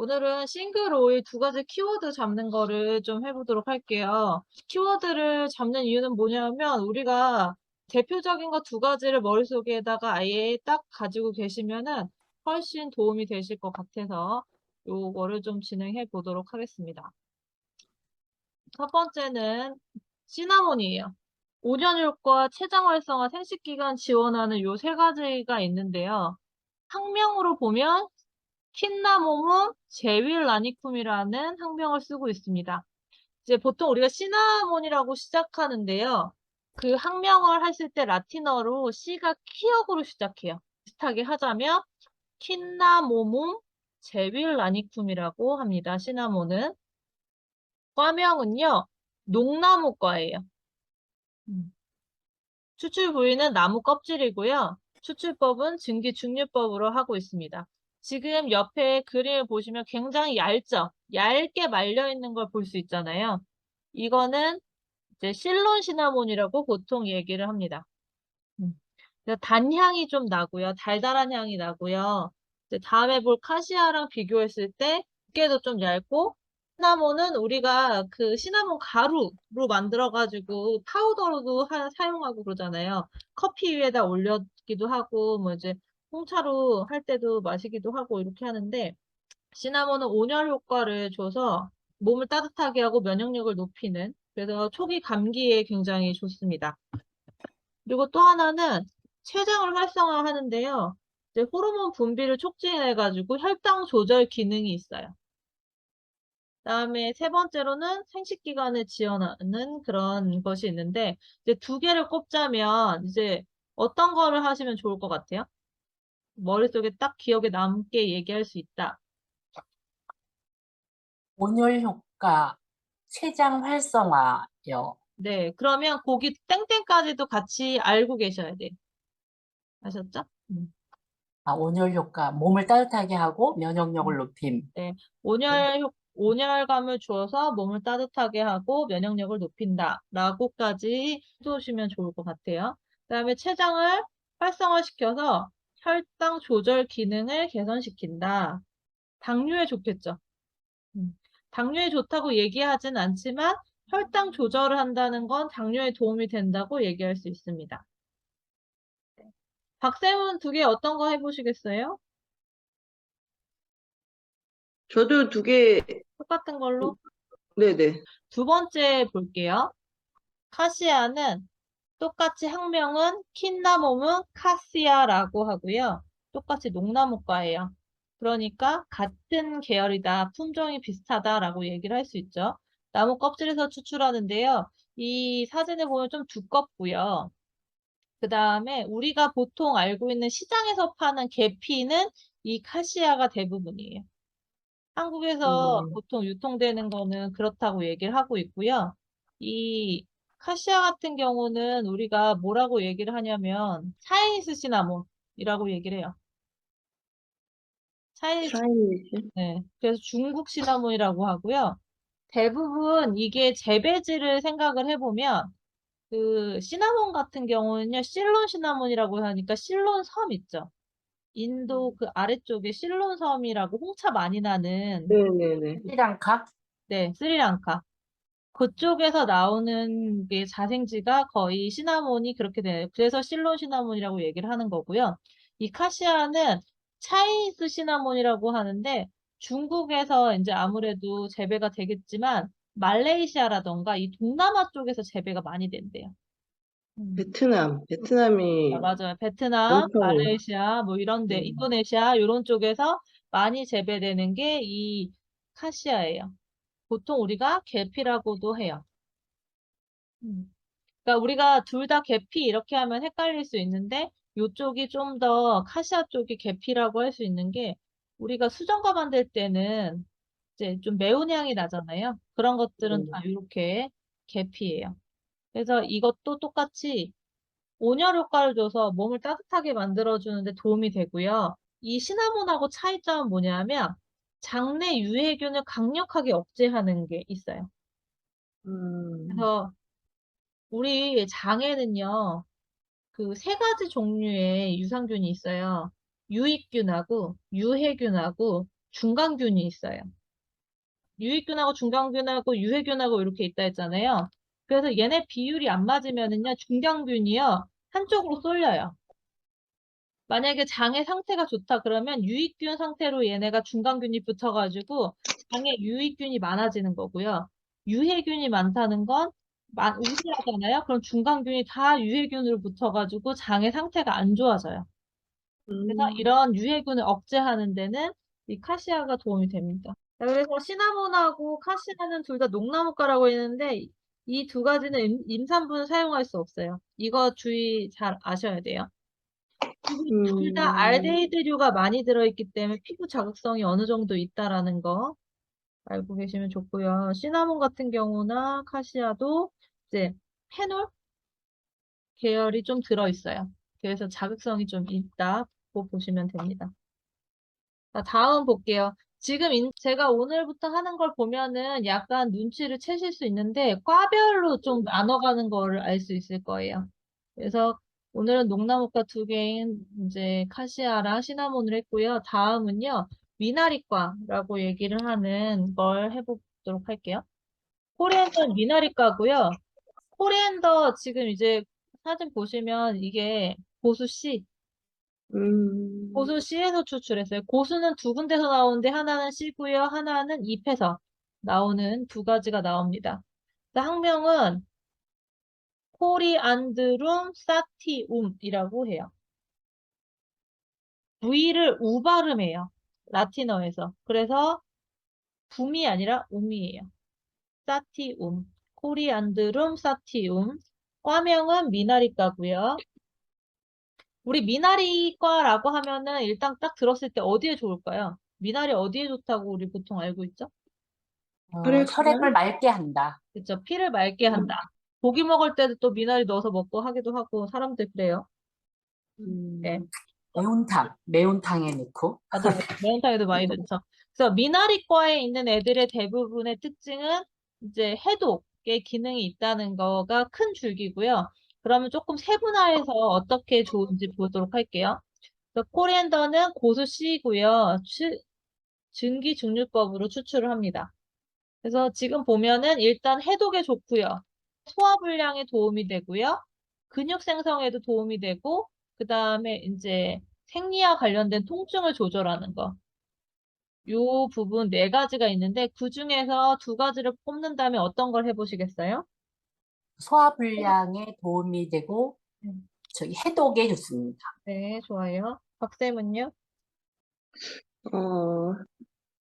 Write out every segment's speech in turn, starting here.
오늘은 싱글 오일 두 가지 키워드 잡는 거를 좀 해보도록 할게요. 키워드를 잡는 이유는 뭐냐면 우리가 대표적인 거 두 가지를 머릿속에다가 아예 딱 가지고 계시면은 훨씬 도움이 되실 것 같아서 요거를 좀 진행해 보도록 하겠습니다. 첫 번째는 시나몬이에요. 5년 효과, 췌장 활성화, 생식기간 지원하는 요 세 가지가 있는데요. 학명으로 보면 킨나모문 제윌라니쿰이라는 학명을 쓰고 있습니다. 이제 보통 우리가 시나몬이라고 시작하는데요. 그 학명을 하실 때 라틴어로 C가 키역으로 시작해요. 비슷하게 하자면 킨나모문 제윌라니쿰이라고 합니다. 시나몬은. 과명은요. 농나무과예요. 추출 부위는 나무 껍질이고요. 추출법은 증기중류법으로 하고 있습니다. 지금 옆에 그림을 보시면 굉장히 얇죠? 얇게 말려있는 걸 볼 수 있잖아요. 이거는 이제 실론 시나몬이라고 보통 얘기를 합니다. 그래서 단향이 좀 나고요. 달달한 향이 나고요. 이제 다음에 볼 카시아랑 비교했을 때 두께도 좀 얇고 시나몬은 우리가 그 시나몬 가루로 만들어가지고 파우더로도 사용하고 그러잖아요. 커피 위에다 올려기도 하고 뭐 이제 홍차로 할 때도 마시기도 하고 이렇게 하는데 시나몬은 온열 효과를 줘서 몸을 따뜻하게 하고 면역력을 높이는 그래서 초기 감기에 굉장히 좋습니다. 그리고 또 하나는 췌장을 활성화하는데요. 이제 호르몬 분비를 촉진해가지고 혈당 조절 기능이 있어요. 다음에 세 번째로는 생식기관을 지원하는 그런 것이 있는데 이제 두 개를 꼽자면 이제 어떤 거를 하시면 좋을 것 같아요? 머릿속에 딱 기억에 남게 얘기할 수 있다. 온열 효과, 췌장 활성화요. 네, 그러면 거기 땡땡까지도 같이 알고 계셔야 돼. 아셨죠? 온열 효과, 몸을 따뜻하게 하고 면역력을 음. 높임. 네, 네. 온열감을 주어서 몸을 따뜻하게 하고 면역력을 높인다. 라고까지 해두시면 좋을 것 같아요. 그 다음에 췌장을 활성화시켜서 혈당 조절 기능을 개선시킨다. 당뇨에 좋겠죠. 음. 당뇨에 좋다고 얘기하진 않지만 혈당 조절을 한다는 건 당뇨에 도움이 된다고 얘기할 수 있습니다. 박쌤은 두 개 어떤 거 해보시겠어요? 저도 두 개, 똑같은 걸로? 네네. 두 번째 볼게요. 카시아는 똑같이 학명은 킨나모문 카시아라고 하고요. 똑같이 농나무과예요. 그러니까 같은 계열이다, 품종이 비슷하다라고 얘기를 할 수 있죠. 나무 껍질에서 추출하는데요. 이 사진을 보면 좀 두껍고요. 그 다음에 우리가 보통 알고 있는 시장에서 파는 계피는 이 카시아가 대부분이에요. 한국에서 음, 보통 유통되는 거는 그렇다고 얘기를 하고 있고요. 이 카시아 같은 경우는 우리가 뭐라고 얘기를 하냐면 차이니스 시나몬이라고 얘기를 해요. 차이니스, 차이니즈? 네. 그래서 중국 시나몬이라고 하고요. 대부분 이게 재배지를 생각을 해보면 그 시나몬 같은 경우는요. 실론 시나몬이라고 하니까 실론 섬 있죠. 인도 그 아래쪽에 실론 섬이라고 홍차 많이 나는 네네네. 스리랑카? 네, 스리랑카. 그쪽에서 나오는 게 자생지가 거의 시나몬이 그렇게 돼요. 그래서 실론 시나몬이라고 얘기를 하는 거고요. 이 카시아는 차이니스 시나몬이라고 하는데 중국에서 이제 아무래도 재배가 되겠지만 말레이시아라던가 이 동남아 쪽에서 재배가 많이 된대요. 음. 베트남이 맞아요. 베트남, 엄청, 말레이시아, 뭐 이런데, 음, 인도네시아, 이런 쪽에서 많이 재배되는 게 이 카시아예요. 보통 우리가 계피라고도 해요. 그러니까 우리가 둘 다 계피 이렇게 하면 헷갈릴 수 있는데 요쪽이 좀 더 카시아 쪽이 계피라고 할 수 있는 게 우리가 수정과 만들 때는 이제 좀 매운 향이 나잖아요. 그런 것들은 다 이렇게 계피예요. 그래서 이것도 똑같이 온열 효과를 줘서 몸을 따뜻하게 만들어주는데 도움이 되고요. 이 시나몬하고 차이점은 뭐냐면 장내 유해균을 강력하게 억제하는 게 있어요. 음, 그래서 우리 장에는요, 그 세 가지 종류의 유산균이 있어요. 유익균하고, 유해균하고, 중간균이 있어요. 유익균하고 중간균하고 유해균하고 이렇게 있다 했잖아요. 그래서 얘네 비율이 안 맞으면은요, 중간균이요, 한쪽으로 쏠려요. 만약에 장의 상태가 좋다 그러면 유익균 상태로 얘네가 중간균이 붙어가지고 장에 유익균이 많아지는 거고요. 유해균이 많다는 건 우세하잖아요. 그럼 중간균이 다 유해균으로 붙어가지고 장의 상태가 안 좋아져요. 그래서 이런 유해균을 억제하는 데는 이 카시아가 도움이 됩니다. 자, 그래서 시나몬하고 카시아는 둘 다 녹나무과라고 했는데 이 두 가지는 임산부는 사용할 수 없어요. 이거 주의 잘 아셔야 돼요. 둘 다 알데히드류가 많이 들어있기 때문에 피부 자극성이 어느 정도 있다라는 거 알고 계시면 좋고요. 시나몬 같은 경우나 카시아도 이제 페놀 계열이 좀 들어있어요. 그래서 자극성이 좀 있다고 보시면 됩니다. 자, 다음 볼게요. 지금 제가 오늘부터 하는 걸 보면은 약간 눈치를 채실 수 있는데 과별로 좀 나눠가는 거를 알 수 있을 거예요. 그래서 오늘은 녹나무과 두 개인 이제 카시아랑 시나몬을 했고요. 다음은요. 미나리과라고 얘기를 하는 걸 해보도록 할게요. 코리안더는 미나리과고요. 코리안더 지금 이제 사진 보시면 이게 고수씨 고수 C에서 추출했어요. 고수는 두 군데서 나오는데 하나는 C고요. 하나는 잎에서 나오는 두 가지가 나옵니다. 학명은 코리안드룸 사티움이라고 해요. V를 우 발음해요. 라틴어에서. 그래서 붐이 아니라 um이에요. 사티움. 코리안드룸 사티움. 과명은 미나리과고요. 우리 미나리과라고 하면은 일단 딱 들었을 때 어디에 좋을까요? 미나리 어디에 좋다고 우리 보통 알고 있죠? 혈액을 맑게 한다. 그쵸? 피를 맑게 한다. 고기 먹을 때도 또 미나리 넣어서 먹고 하기도 하고 사람들 그래요. 네. 매운탕에 넣고. 맞아요. 매운탕에도 많이 넣죠. 그래서 미나리과에 있는 애들의 대부분의 특징은 이제 해독의 기능이 있다는 거가 큰 줄기고요. 그러면 조금 세분화해서 어떻게 좋은지 보도록 할게요. 그래서 코리앤더는 고수 C고요. 증기증류법으로 추출을 합니다. 그래서 지금 보면은 일단 해독에 좋고요. 소화불량에 도움이 되고요. 근육 생성에도 도움이 되고 그 다음에 이제 생리와 관련된 통증을 조절하는 거. 요 부분 네 가지가 있는데 그 중에서 두 가지를 뽑는다면 어떤 걸 해보시겠어요? 소화불량에 도움이 되고 음. 해독에 좋습니다. 네, 좋아요. 박쌤은요?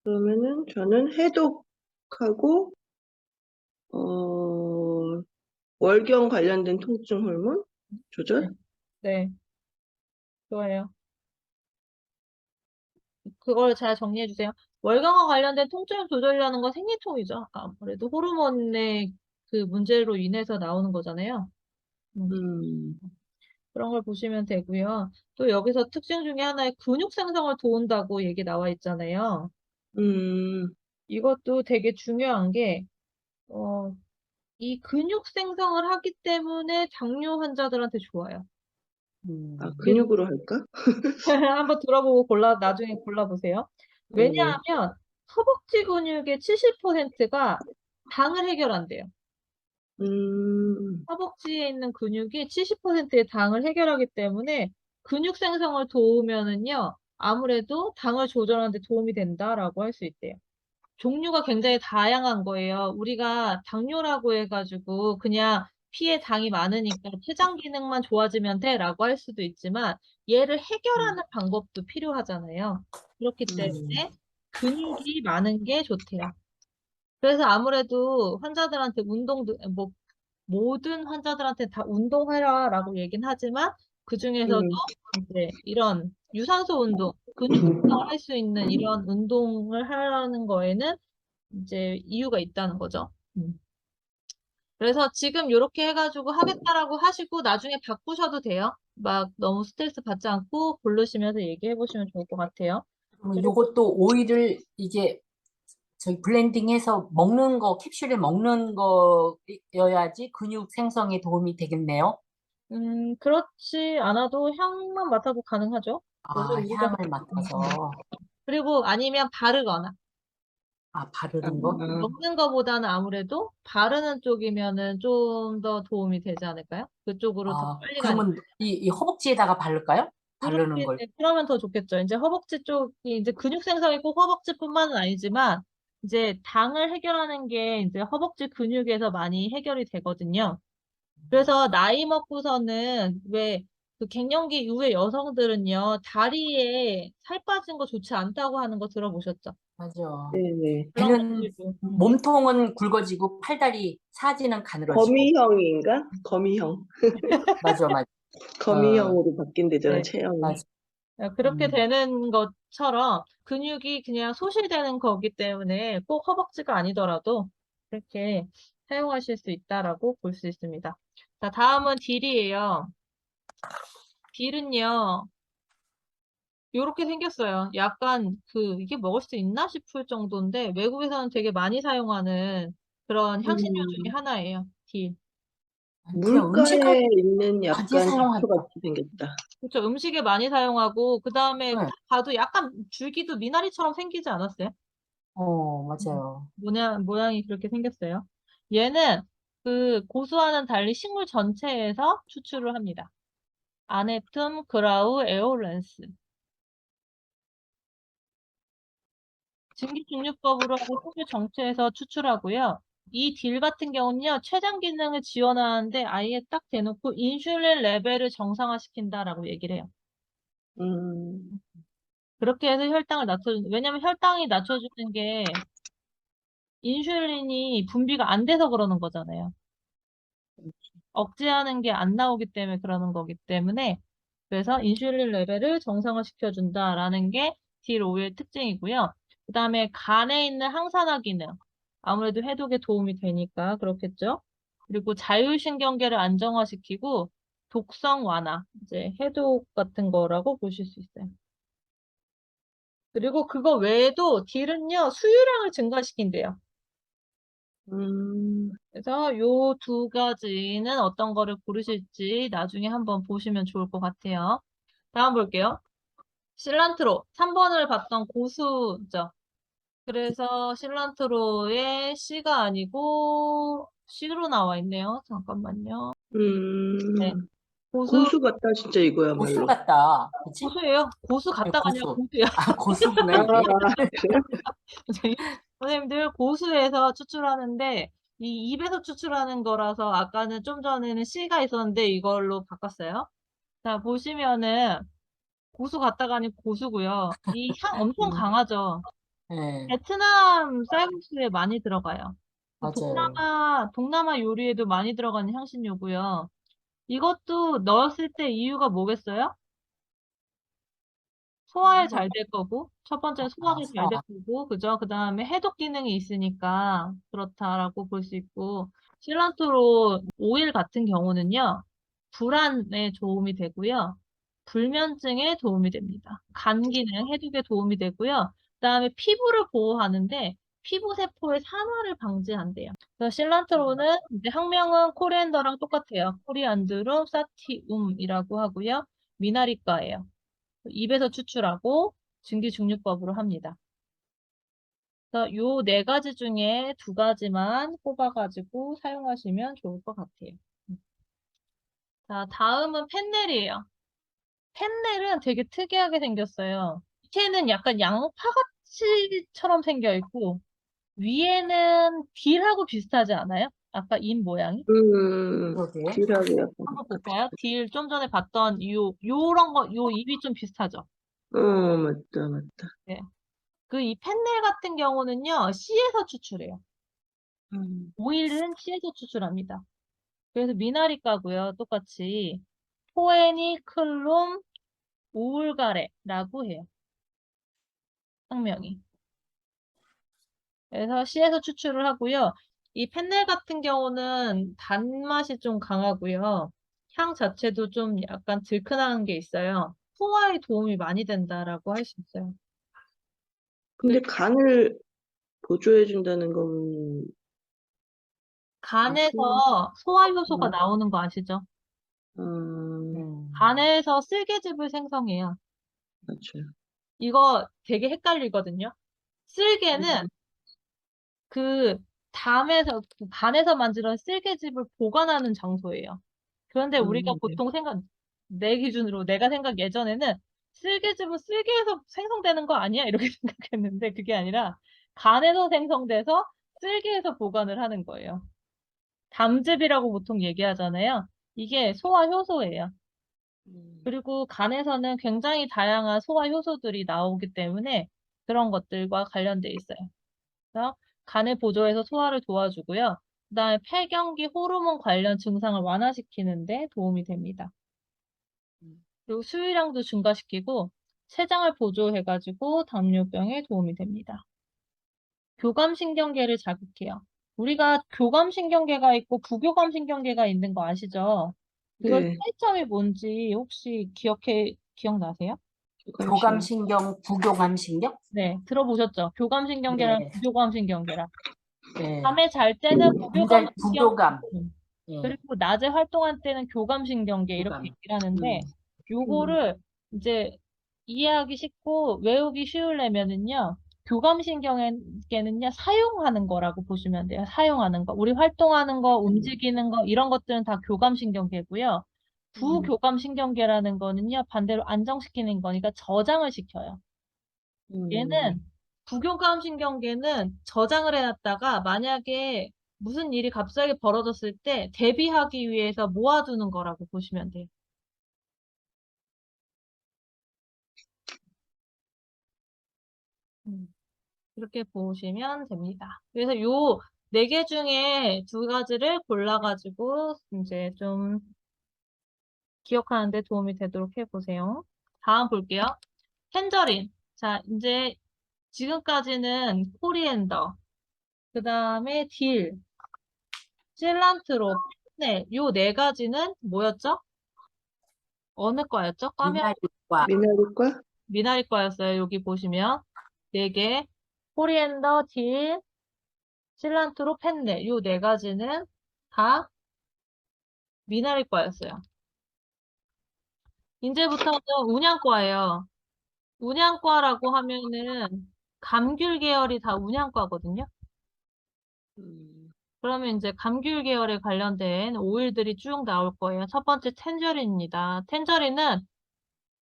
그러면은 저는 해독하고, 어, 월경 관련된 통증 호르몬 조절? 네, 좋아요. 그걸 잘 정리해 주세요. 월경과 관련된 통증 조절이라는 건 생리통이죠. 아무래도 호르몬의 그 문제로 인해서 나오는 거잖아요. 음, 그런 걸 보시면 되고요. 또 여기서 특징 중에 하나의 근육 생성을 도운다고 얘기 나와 있잖아요. 이것도 되게 중요한 게, 어, 이 근육 생성을 하기 때문에 당뇨 환자들한테 좋아요. 이게 근육으로 할까? 한번 들어보고 나중에 골라보세요. 네네. 왜냐하면 허벅지 근육의 70%가 당을 해결한대요. 허벅지에 있는 근육이 70%의 당을 해결하기 때문에 근육 생성을 도우면은요, 아무래도 당을 조절하는 데 도움이 된다라고 할 수 있대요. 종류가 굉장히 다양한 거예요. 우리가 당뇨라고 해가지고 그냥 피에 당이 많으니까 췌장 기능만 좋아지면 돼라고 할 수도 있지만 얘를 해결하는 방법도 필요하잖아요. 그렇기 때문에 근육이 많은 게 좋대요. 그래서 아무래도 환자들한테 모든 환자들한테 다 운동해라라고 얘긴 하지만 그중에서도 음, 이제 이런 유산소 운동, 근육 운동을 할 수 있는 이런 운동을 하라는 거에는 이제 이유가 있다는 거죠. 그래서 지금 이렇게 해가지고 하겠다라고 하시고 나중에 바꾸셔도 돼요. 막 너무 스트레스 받지 않고 고르시면서 얘기해 보시면 좋을 것 같아요. 이것도 오일을 이게 블렌딩해서 먹는 거, 캡슐에 먹는 거여야지 근육 생성에 도움이 되겠네요. 그렇지 않아도 향만 맡아도 가능하죠. 그래서 우리가 향을 맡아서. 그리고 아니면 바르거나. 아, 아, 바르는 거? 먹는 거보다는 아무래도 바르는 쪽이면은 좀 더 도움이 되지 않을까요? 그쪽으로 더 아, 빨리 가니까. 그러면 이 허벅지에다가 바를까요? 바르는 그렇게, 걸. 그러면 더 좋겠죠. 이제 허벅지 쪽이 이제 근육 생성이 꼭 허벅지뿐만은 아니지만, 이제 당을 해결하는 게 이제 허벅지 근육에서 많이 해결이 되거든요. 그래서 나이 먹고서는 왜 그 갱년기 이후에 여성들은요, 다리에 살 빠진 거 좋지 않다고 하는 거 들어보셨죠? 맞아. 네네. 그런 배는, 것들도. 몸통은 굵어지고 팔다리 사지는 가늘어지고. 거미형인가? 거미형. 맞아, 맞아. 어, 거미형으로 바뀐대잖아, 네. 체형이. 맞아. 그렇게 음, 되는 것처럼 근육이 그냥 소실되는 거기 때문에 꼭 허벅지가 아니더라도 그렇게 사용하실 수 있다라고 볼 수 있습니다. 자, 다음은 딜이에요. 딜은요, 요렇게 생겼어요. 약간 이게 먹을 수 있나 싶을 정도인데 외국에서는 되게 많이 사용하는 그런 향신료 중에 음, 하나예요. 딜. 그냥 음식할 물가에 있는 바지에 약간 사용하죠. 잡초같이 생겼다. 그렇죠. 음식에 많이 사용하고 그 다음에 네. 봐도 약간 줄기도 미나리처럼 생기지 않았어요? 맞아요. 모양이 그렇게 생겼어요. 얘는 그 고수와는 달리 식물 전체에서 추출을 합니다. 아네툼 그라우 에올렌스. 증기중류법으로 하고 식물 전체에서 추출하고요. 이 딜 같은 경우는요, 췌장 기능을 지원하는데 아예 딱 대놓고 인슐린 레벨을 정상화시킨다라고 얘기를 해요. 음, 그렇게 해서 혈당을 왜냐면 혈당이 낮춰주는 게 인슐린이 분비가 안 돼서 그러는 거잖아요. 억제하는 게 안 나오기 때문에 그러는 거기 때문에 그래서 인슐린 레벨을 정상화시켜준다라는 게 딜5의 특징이고요. 그 다음에 간에 있는 항산화 기능. 아무래도 해독에 도움이 되니까 그렇겠죠. 그리고 자율신경계를 안정화시키고 독성 완화, 이제 해독 같은 거라고 보실 수 있어요. 그리고 그거 외에도 딜은요, 수유량을 증가시킨대요. 음, 그래서 요 두 가지는 어떤 거를 고르실지 나중에 한번 보시면 좋을 것 같아요. 다음 볼게요. 실란트로. 3번을 봤던 고수죠. 그래서 실란트로의 C가 아니고 C로 나와 있네요. 잠깐만요. 네. 고수, 고수 같다, 진짜 고수 이거야말로. 같다. 그치? 고수예요. 고수 네, 같다가 아니라 고수. 고수야. 아, 고수구나, 아, 이게. 그래요? 선생님들 고수에서 추출하는데 이 입에서 추출하는 거라서 아까는 좀 전에는 C가 있었는데 이걸로 바꿨어요. 자, 보시면은 고수 같다가 아니고 고수고요. 이 향 엄청 음, 강하죠. 네, 베트남 쌀국수에 많이 들어가요. 맞아요. 동남아 요리에도 많이 들어가는 향신료고요. 이것도 넣었을 때 이유가 뭐겠어요? 소화에 뭐, 잘 될 거고, 첫 번째는 아, 소화가 잘 될 사. 거고, 그죠? 그 다음에 해독 기능이 있으니까 그렇다라고 볼 수 있고, 실란트로 오일 같은 경우는요, 불안에 도움이 되고요, 불면증에 도움이 됩니다. 간 기능, 해독에 도움이 되고요, 그 다음에 피부를 보호하는데, 피부 세포의 산화를 방지한대요. 그래서 실란트로는 이제 학명은 코리앤더랑 똑같아요. 코리안드룸 사티움이라고 하고요, 미나리과예요. 입에서 추출하고 증기중류법으로 합니다. 그래서 요 네 가지 중에 두 가지만 뽑아가지고 사용하시면 좋을 것 같아요. 자, 다음은 펜넬이에요. 펜넬은 되게 특이하게 생겼어요. 밑에는 약간 양파같이처럼 생겨 있고 위에는 딜하고 비슷하지 않아요? 아까 잎 모양이? 그러게. 딜하고 약간 한번 같이. 볼까요? 딜 좀 전에 봤던 요런 거, 요 잎이 좀 비슷하죠? 맞다, 맞다. 네. 그 이 펜넬 같은 경우는요, 씨에서 추출해요. 음, 오일은 씨에서 추출합니다. 그래서 미나리과고요. 똑같이 포에니클롬 우울가레라고 해요. 학명이. 그래서 씨에서 추출을 하고요. 이 펜넬 같은 경우는 단맛이 좀 강하고요. 향 자체도 좀 약간 들큰한 게 있어요. 소화에 도움이 많이 된다라고 할 수 있어요. 근데 간을 보조해준다는 건 무슨, 간에서 소화 효소가 음, 나오는 거 아시죠? 음, 음, 간에서 쓸개즙을 생성해요. 맞아요. 이거 되게 헷갈리거든요. 쓸개는 그 간에서 만드는 쓸개즙을 보관하는 장소예요. 그런데 우리가 네. 보통 내 기준으로 내가 예전에는 쓸개즙은 쓸개에서 생성되는 거 아니야? 이렇게 생각했는데 그게 아니라 간에서 생성돼서 쓸개에서 보관을 하는 거예요. 담즙이라고 보통 얘기하잖아요. 이게 소화 효소예요. 그리고 간에서는 굉장히 다양한 소화 효소들이 나오기 때문에 그런 것들과 관련돼 있어요. 그래서 간을 보조해서 소화를 도와주고요. 그다음에 폐경기 호르몬 관련 증상을 완화시키는 데 도움이 됩니다. 그리고 수유량도 증가시키고 췌장을 보조해가지고 당뇨병에 도움이 됩니다. 교감신경계를 자극해요. 우리가 교감신경계가 있고 부교감신경계가 있는 거 아시죠? 그거 네. 차이점이 뭔지 혹시 기억나세요? 교감신경, 부교감신경? 네, 들어보셨죠? 교감신경계랑 네, 부교감신경계랑. 네. 밤에 잘 때는 굉장히 부교감신경, 부교감. 네, 그리고 낮에 활동할 때는 교감신경계 이렇게 교감. 얘기를 하는데 음. 요거를 이제 이해하기 쉽고 외우기 쉬우려면은요. 교감신경계는요. 사용하는 거라고 보시면 돼요. 사용하는 거. 우리 활동하는 거, 움직이는 거 이런 것들은 다 교감신경계고요. 부교감신경계라는 거는요. 반대로 안정시키는 거니까 저장을 시켜요. 얘는 부교감신경계는 저장을 해놨다가 만약에 무슨 일이 갑자기 벌어졌을 때 대비하기 위해서 모아두는 거라고 보시면 돼요. 이렇게 보시면 됩니다. 그래서 요 4개 중에 2가지를 골라가지고 이제 좀 기억하는 데 도움이 되도록 해보세요. 다음 볼게요. 텐저린. 자, 이제 지금까지는 코리앤더, 그 다음에 딜, 실란트로, 네, 요 4가지는 뭐였죠? 어느 과였죠? 과명 미나리과. 미나리과? 미나리과였어요. 여기 보시면 4개. 코리앤더, 딜, 실란트로, 펜네. 요 4가지는 다 미나리과였어요. 이제부터는 운양과예요. 운양과라고 하면은 감귤 계열이 다 운양과거든요. 그러면 이제 감귤 계열에 관련된 오일들이 쭉 나올 거예요. 첫 번째 텐저린입니다. 텐저린은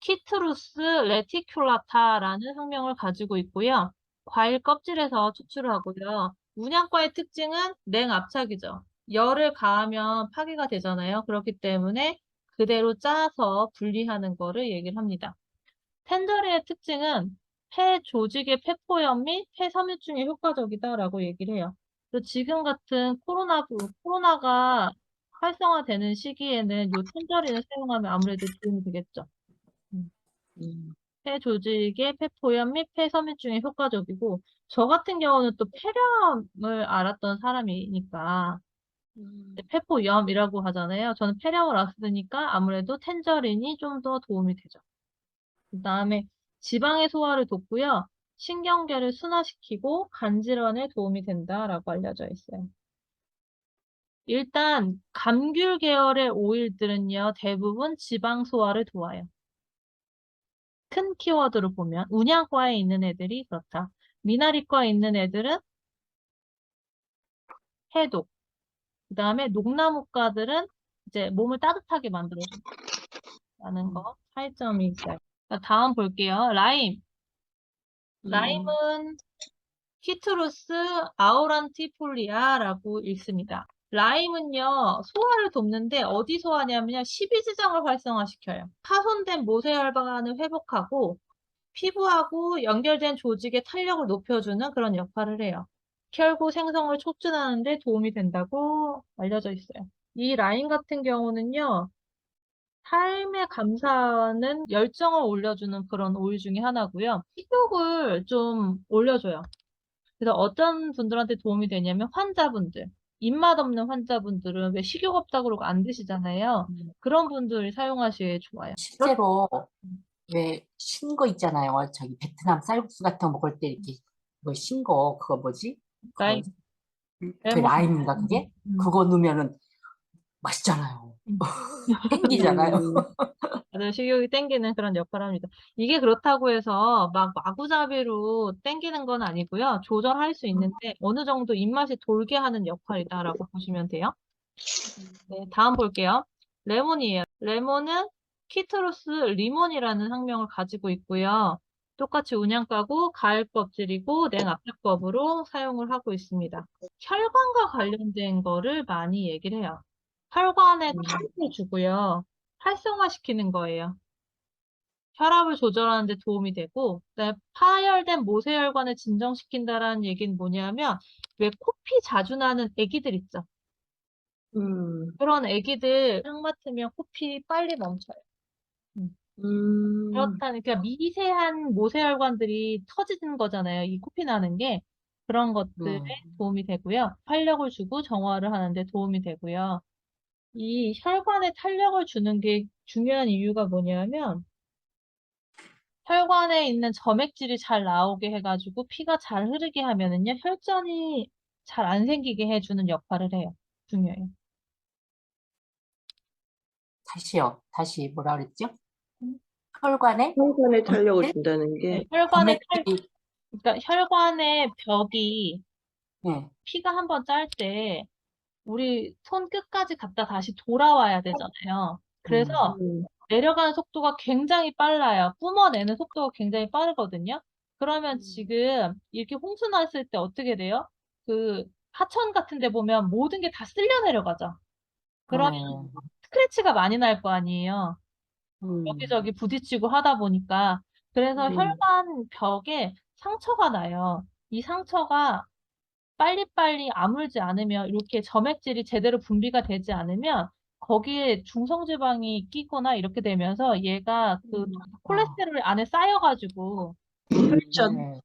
키트루스 레티큘라타라는 학명을 가지고 있고요. 과일 껍질에서 추출을 하고요. 운양과의 특징은 냉압착이죠. 열을 가하면 파괴가 되잖아요. 그렇기 때문에 그대로 짜서 분리하는 거를 얘기를 합니다. 텐저린의 특징은 폐 조직의 폐포염 및 폐섬유증에 효과적이다라고 얘기를 해요. 그래서 지금 같은 코로나가 활성화되는 시기에는 요 텐저린을 사용하면 아무래도 도움이 되겠죠. 음. 폐 조직의 폐포염 및 폐섬유증에 효과적이고 저 같은 경우는 또 폐렴을 앓았던 사람이니까 폐포염이라고 하잖아요. 저는 폐렴을 앓았으니까 아무래도 텐저린이 좀 더 도움이 되죠. 그 다음에 지방의 소화를 돕고요. 신경계를 순화시키고 간질환에 도움이 된다라고 알려져 있어요. 일단 감귤 계열의 오일들은요. 대부분 지방 소화를 도와요. 큰 키워드로 보면 운양과에 있는 애들이 그렇다. 미나리과에 있는 애들은 해독. 그 다음에 녹나무과들은 이제 몸을 따뜻하게 만들어준다는 거 차이점이 있어요. 자, 다음 볼게요. 라임. 라임은 키트루스 아우란티폴리아라고 읽습니다. 라임은요, 소화를 돕는데 어디 소화냐면요, 십이지장을 활성화시켜요. 파손된 모세혈관을 회복하고 피부하고 연결된 조직의 탄력을 높여주는 그런 역할을 해요. 혈구 생성을 촉진하는 데 도움이 된다고 알려져 있어요. 이 라임 같은 경우는요, 삶에 감사하는 열정을 올려주는 그런 오일 중에 하나고요. 식욕을 좀 올려줘요. 그래서 어떤 분들한테 도움이 되냐면 환자분들, 입맛 없는 환자분들은 왜 식욕 없다고 그러고 안 드시잖아요. 그런 분들이 사용하시기에 좋아요. 실제로 왜 신 거 있잖아요. 저기 베트남 쌀국수 같은 거 먹을 때 이렇게 뭐 신 거, 그거 뭐지? 그거 라임, 그 레몬, 라임인가 그게? 음, 그거 넣으면은 맛있잖아요. 음. 땡기잖아요. 맞아요. 식욕이 땡기는 그런 역할을 합니다. 이게 그렇다고 해서 막 마구잡이로 땡기는 건 아니고요. 조절할 수 있는데 어느 정도 입맛이 돌게 하는 역할이다라고 보시면 돼요. 네, 다음 볼게요. 레몬이에요. 레몬은 키트로스 리몬이라는 학명을 가지고 있고요. 똑같이 운양가고 가을 껍질이고 냉압력법으로 사용을 하고 있습니다. 혈관과 관련된 거를 많이 얘기를 해요. 혈관에 탄력을 주고요. 활성화시키는 거예요. 혈압을 조절하는 데 도움이 되고, 그다음에 파열된 모세혈관을 진정시킨다라는 얘기는 뭐냐면, 왜 코피 자주 나는 애기들 있죠? 그런 애기들 딱 맡으면 코피 빨리 멈춰요. 음. 그렇다는, 그러니까 미세한 모세혈관들이 터지는 거잖아요. 이 코피 나는 게. 그런 것들에 네. 도움이 되고요. 활력을 주고 정화를 하는데 도움이 되고요. 이 혈관에 탄력을 주는 게 중요한 이유가 뭐냐면, 혈관에 있는 점액질이 잘 나오게 해가지고 피가 잘 흐르게 하면은요, 혈전이 잘 안 생기게 해주는 역할을 해요. 중요해요. 다시요. 다시 뭐라 그랬죠? 음. 혈관에 혈관에 탄력을 점액질? 준다는 네, 게, 점액질이 그러니까 혈관의 벽이 네. 피가 한번 짤 때 우리 손 끝까지 갔다 다시 돌아와야 되잖아요. 그래서 음, 내려가는 속도가 굉장히 빨라요. 뿜어내는 속도가 굉장히 빠르거든요. 그러면 지금 이렇게 홍수 났을 때 어떻게 돼요? 그 하천 같은 데 보면 모든 게 다 쓸려 내려가죠. 그러면 네. 스크래치가 많이 날 거 아니에요. 음. 여기저기 부딪히고 하다 보니까. 그래서 음, 혈관 벽에 상처가 나요. 이 상처가 빨리빨리 아물지 않으면 이렇게 점액질이 제대로 분비가 되지 않으면 거기에 중성지방이 끼거나 이렇게 되면서 얘가 그 아, 콜레스테롤 안에 쌓여가지고 혈전.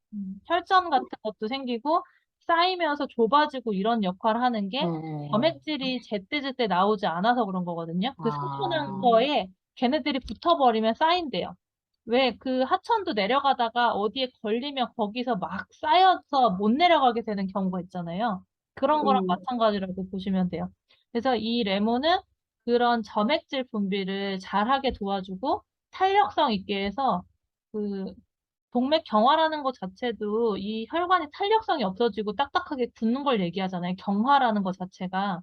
혈전 같은 것도 생기고 쌓이면서 좁아지고 이런 역할을 하는 게 네. 점액질이 제때제때 나오지 않아서 그런 거거든요. 그 상처 난 아, 거에 걔네들이 붙어버리면 쌓인대요. 왜 그 하천도 내려가다가 어디에 걸리면 거기서 막 쌓여서 못 내려가게 되는 경우가 있잖아요. 그런 거랑 음, 마찬가지라고 보시면 돼요. 그래서 이 레몬은 그런 점액질 분비를 잘하게 도와주고 탄력성 있게 해서 그 동맥 경화라는 것 자체도 이 혈관이 탄력성이 없어지고 딱딱하게 굳는 걸 얘기하잖아요. 경화라는 것 자체가.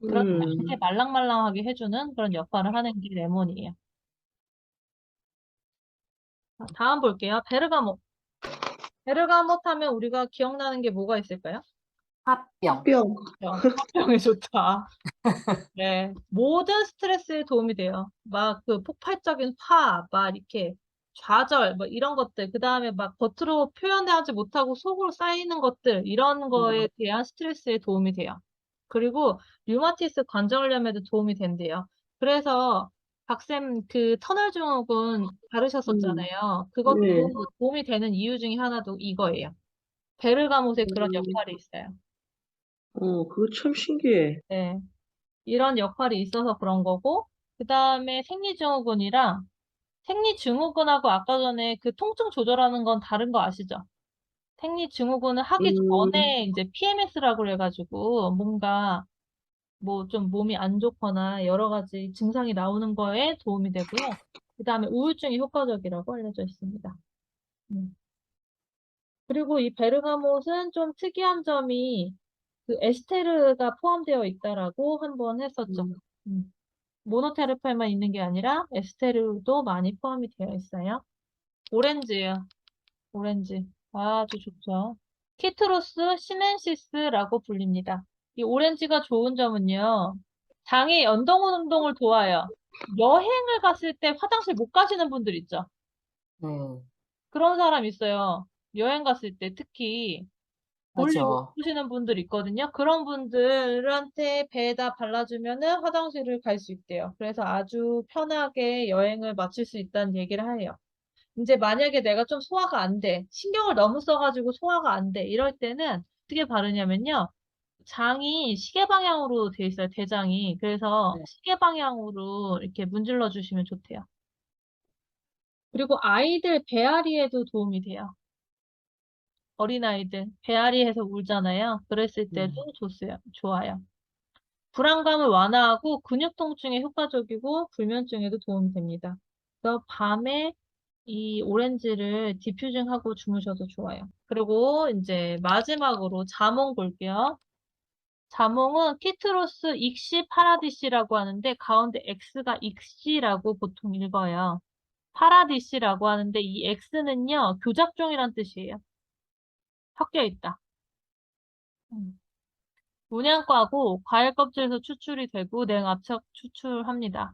그렇지 않게 음, 말랑말랑하게 해주는 그런 역할을 하는 게 레몬이에요. 자, 다음 볼게요. 베르가못. 베르가못 하면 우리가 기억나는 게 뭐가 있을까요? 화병. 뼈. 화병이 좋다. 네. 모든 스트레스에 도움이 돼요. 막 그 폭발적인 화, 막 이렇게 좌절, 뭐 이런 것들, 그 다음에 막 겉으로 표현하지 못하고 속으로 쌓이는 것들, 이런 거에 대한 스트레스에 도움이 돼요. 그리고 류마티스 관절염에도 도움이 된대요. 그래서 박쌤 그 터널 증후군 음, 다루셨었잖아요. 그것도 네. 도움이 되는 이유 중에 하나도 이거예요. 베르가못에 그런 음, 역할이 있어요. 그거 참 신기해. 네. 이런 역할이 있어서 그런 거고, 그 다음에 생리증후군이랑 생리증후군하고 아까 전에 그 통증 조절하는 건 다른 거 아시죠? 생리증후군은 하기 음, 전에 이제 PMS라고 그래가지고 뭔가 뭐 좀 몸이 안 좋거나 여러 가지 증상이 나오는 거에 도움이 되고요. 그 다음에 우울증이 효과적이라고 알려져 있습니다. 음. 그리고 이 베르가못은 좀 특이한 점이 그 에스테르가 포함되어 있다라고 한번 했었죠. 음, 음. 모노테르페만 있는 게 아니라 에스테르도 많이 포함이 되어 있어요. 오렌지예요. 오렌지. 아주 좋죠. 키트로스 시넨시스라고 불립니다. 이 오렌지가 좋은 점은요. 장의 연동 운동을 도와요. 여행을 갔을 때 화장실 못 가시는 분들 있죠. 네. 그런 사람 있어요. 여행 갔을 때 특히 볼일 못 맞아. 보시는 분들 있거든요. 그런 분들한테 배에다 발라주면은 화장실을 갈 수 있대요. 그래서 아주 편하게 여행을 마칠 수 있다는 얘기를 해요. 이제 만약에 내가 좀 소화가 안 돼. 신경을 너무 써가지고 소화가 안 돼. 이럴 때는 어떻게 바르냐면요. 장이 시계 방향으로 돼 있어요. 대장이. 그래서 네. 시계 방향으로 이렇게 문질러 주시면 좋대요. 그리고 아이들 배앓이에도 도움이 돼요. 어린아이들 배앓이해서 울잖아요. 그랬을 때도 음. 좋아요. 불안감을 완화하고 근육 통증에 효과적이고 불면증에도 도움이 됩니다. 그래서 밤에 이 오렌지를 디퓨징하고 주무셔도 좋아요. 그리고 이제 마지막으로 자몽 볼게요. 자몽은 키트로스 익시 파라디시라고 하는데 가운데 X가 익시라고 보통 읽어요. 파라디시라고 하는데 이 X는요, 교잡종이란 뜻이에요. 섞여 있다. 문양과고 과일 껍질에서 추출이 되고 냉압착 추출합니다.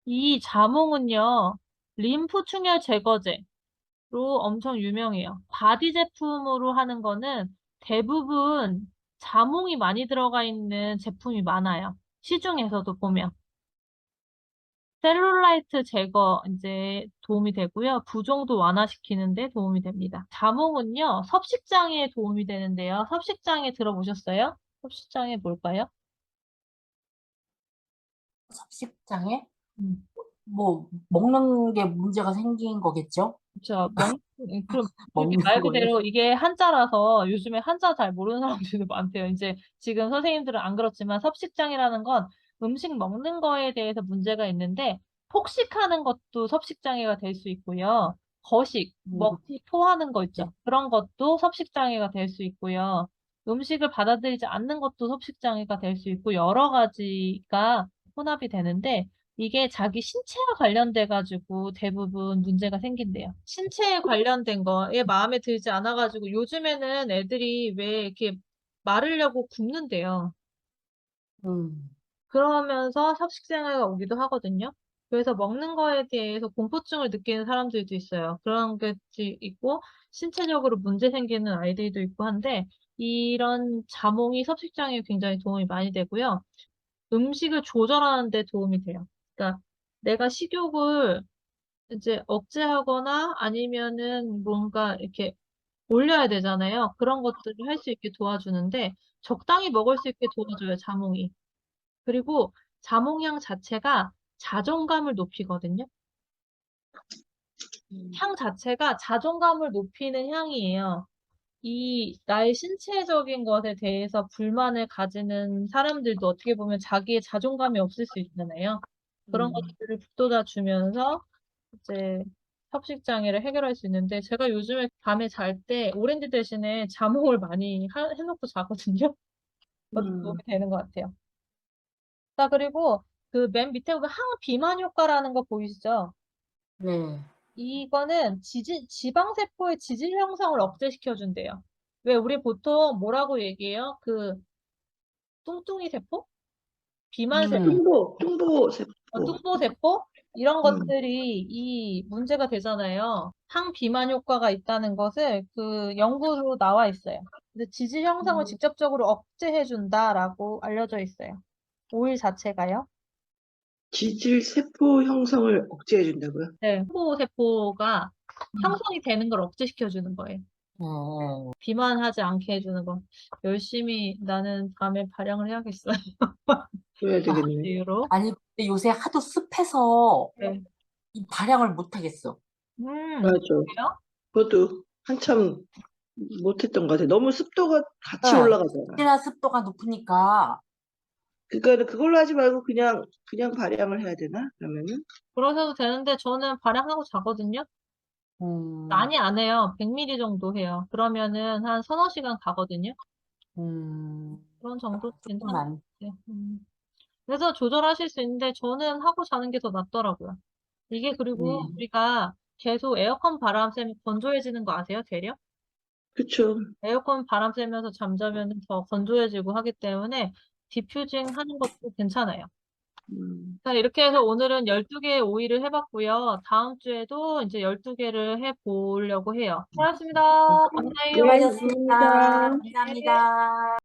이 자몽은요, 림프 충혈 제거제로 엄청 유명해요. 바디 제품으로 하는 거는 대부분 자몽이 많이 들어가 있는 제품이 많아요. 시중에서도 보면. 셀룰라이트 제거 이제 도움이 되고요. 부종도 완화시키는데 도움이 됩니다. 자몽은요, 섭식장애에 도움이 되는데요. 섭식장애 들어보셨어요? 섭식장애 뭘까요? 섭식장애? 음. 뭐 먹는 게 문제가 생긴 거겠죠? 그렇죠. 그럼 먹는 말 거에. 그대로 이게 한자라서 요즘에 한자 잘 모르는 사람들도 많대요. 이제 지금 선생님들은 안 그렇지만 섭식장애라는 건 음식 먹는 거에 대해서 문제가 있는데 폭식하는 것도 섭식장애가 될 수 있고요. 거식, 음, 먹고 토하는 거 네. 있죠. 그런 것도 섭식장애가 될 수 있고요. 음식을 받아들이지 않는 것도 섭식장애가 될 수 있고 여러 가지가 혼합이 되는데 이게 자기 신체와 관련돼 가지고 대부분 문제가 생긴대요. 신체에 관련된 거에 마음에 들지 않아 가지고 요즘에는 애들이 왜 이렇게 마르려고 굶는데요. 음, 그러면서 섭식장애가 오기도 하거든요. 그래서 먹는 거에 대해서 공포증을 느끼는 사람들도 있어요. 그런 게 있고 신체적으로 문제 생기는 아이들도 있고 한데 이런 자몽이 섭식장애에 굉장히 도움이 많이 되고요. 음식을 조절하는 데 도움이 돼요. 그러니까 내가 식욕을 이제 억제하거나 아니면은 뭔가 이렇게 올려야 되잖아요. 그런 것들을 할 수 있게 도와주는데 적당히 먹을 수 있게 도와줘요, 자몽이. 그리고 자몽향 자체가 자존감을 높이거든요. 향 자체가 자존감을 높이는 향이에요. 이 나의 신체적인 것에 대해서 불만을 가지는 사람들도 어떻게 보면 자기의 자존감이 없을 수 있잖아요. 그런 음, 것들을 북돋아 주면서 이제 협식 장애를 해결할 수 있는데 제가 요즘에 밤에 잘 때 오렌지 대신에 자몽을 많이 해놓고 자거든요. 그것도 도움이 음, 되는 것 같아요. 자, 그리고 그 맨 밑에 보면 항비만 효과라는 거 보이시죠? 네. 이거는 지방세포의 지질 형성을 억제시켜준대요. 왜 우리 보통 뭐라고 얘기해요? 그 뚱뚱이 세포? 비만 세포? 음, 뚱보세포. 뚱보세포? 이런 음, 것들이 이 문제가 되잖아요. 항비만 효과가 있다는 것을 그 연구로 나와 있어요. 그래서 지질 형성을 직접적으로 억제해준다라고 알려져 있어요. 오일 자체가요. 지질 세포 형성을 억제해 준다고요? 네, 뚱보세포가 음, 형성이 되는 걸 억제시켜주는 거예요. 네. 비만하지 않게 해주는 거. 열심히 나는 다음에 발양을 해야겠어요. 그래야 아, 되겠네. 이유로. 아니, 근데 요새 하도 습해서 네. 이 발향을 못 하겠어. 맞아. 그래요? 그것도 한참 못했던 것 같아. 너무 습도가 같이 네. 올라가잖아. 특히나 습도가 높으니까, 그러니까 그걸로 하지 말고 그냥 발양을 해야 되나? 그러면은 그러셔도 되는데 저는 발양하고 자거든요. 음, 많이 안 해요. 100ml 정도 해요. 그러면은 한 서너 시간 가거든요. 그런 정도 괜찮은 것 조금만. 같아요. 그래서 조절하실 수 있는데 저는 하고 자는 게 더 낫더라고요. 이게 그리고 네. 우리가 계속 에어컨 바람 쐬면 건조해지는 거 아세요? 되려? 그쵸. 에어컨 바람 쐬면서 잠자면 더 건조해지고 하기 때문에 디퓨징 하는 것도 괜찮아요. 음, 자, 이렇게 해서 오늘은 12개의 오일을 해봤고요. 다음 주에도 이제 12개를 해보려고 해요. 고맙습니다. 감사해요. 네, 수고하셨습니다. 감사합니다. 네. 감사합니다.